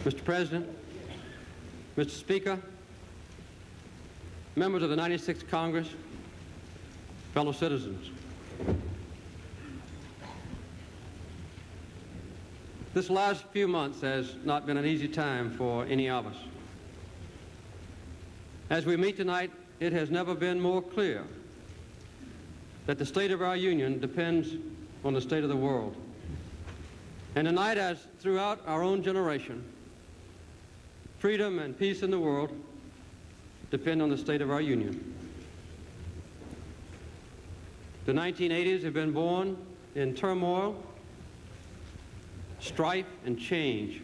Mr. President, Mr. Speaker, members of the 96th Congress, fellow citizens. This last few months has not been an easy time for any of us. As we meet tonight, it has never been more clear that the state of our union depends on the state of the world. And tonight, as throughout our own generation, freedom and peace in the world depend on the state of our union. The 1980s have been born in turmoil, strife, and change.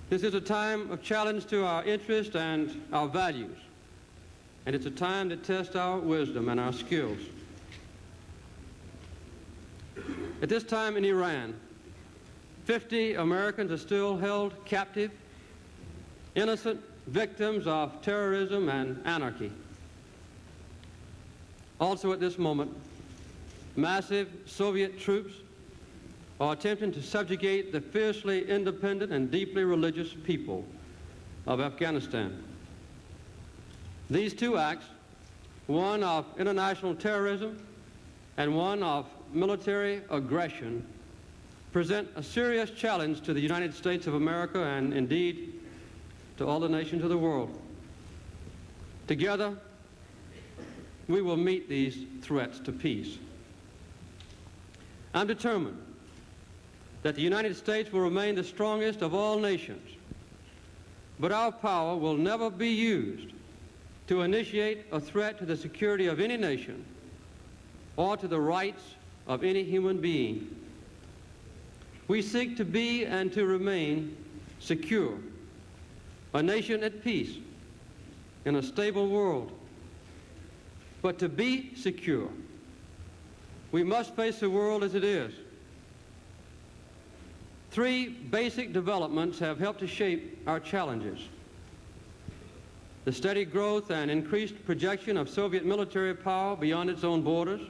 This is a time of challenge to our interests and our values, and it's a time to test our wisdom and our skills. At this time in Iran, 50 Americans are still held captive, innocent victims of terrorism and anarchy. Also at this moment, massive Soviet troops are attempting to subjugate the fiercely independent and deeply religious people of Afghanistan. These two acts, one of international terrorism and one of military aggression, present a serious challenge to the United States of America and indeed to all the nations of the world. Together, we will meet these threats to peace. I'm determined that the United States will remain the strongest of all nations, but our power will never be used to initiate a threat to the security of any nation or to the rights of any human being. We seek to be and to remain secure, a nation at peace in a stable world. But to be secure, we must face the world as it is. Three basic developments have helped to shape our challenges: the steady growth and increased projection of Soviet military power beyond its own borders,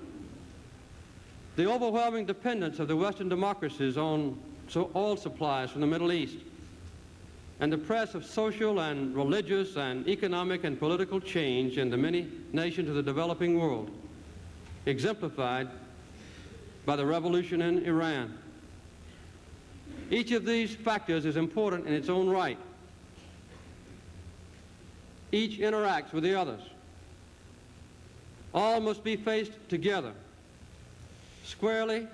the overwhelming dependence of the Western democracies on oil supplies from the Middle East, and the press of social and religious and economic and political change in the many nations of the developing world, exemplified by the revolution in Iran. Each of these factors is important in its own right. Each interacts with the others. All must be faced together, squarely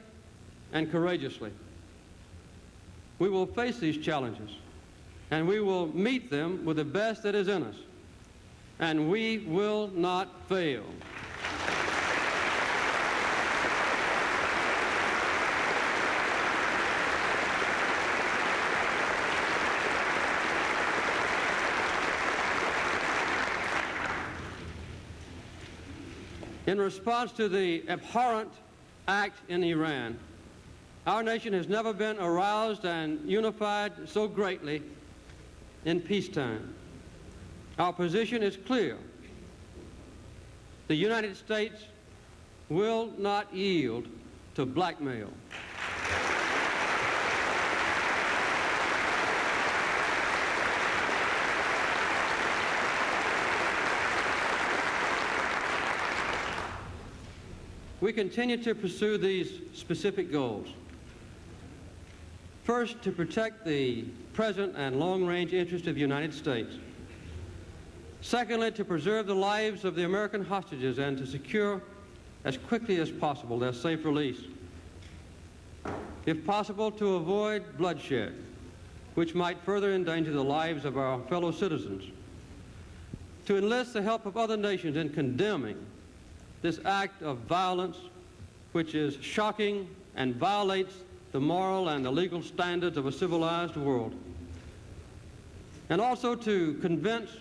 and courageously. We will face these challenges, and we will meet them with the best that is in us, and we will not fail. In response to the abhorrent act in Iran, our nation has never been aroused and unified so greatly in peacetime. Our position is clear. The United States will not yield to blackmail. We continue to pursue these specific goals. First, to protect the present and long-range interests of the United States. Secondly, to preserve the lives of the American hostages and to secure as quickly as possible their safe release. If possible, to avoid bloodshed, which might further endanger the lives of our fellow citizens. To enlist the help of other nations in condemning this act of violence, which is shocking and violates the moral and the legal standards of a civilized world. And also to convince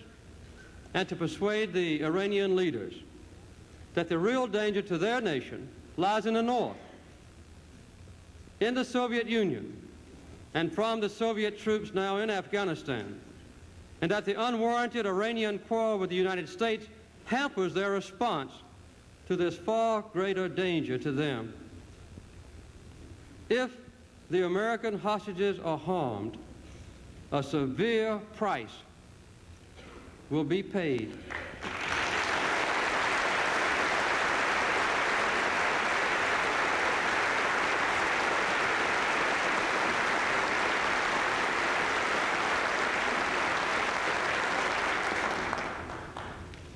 and to persuade the Iranian leaders that the real danger to their nation lies in the north, in the Soviet Union, and from the Soviet troops now in Afghanistan, and that the unwarranted Iranian quarrel with the United States hampers their response to this far greater danger to them. If the American hostages are harmed, a severe price will be paid.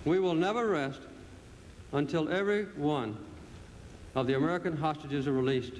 We will never rest until every one of the American hostages are released.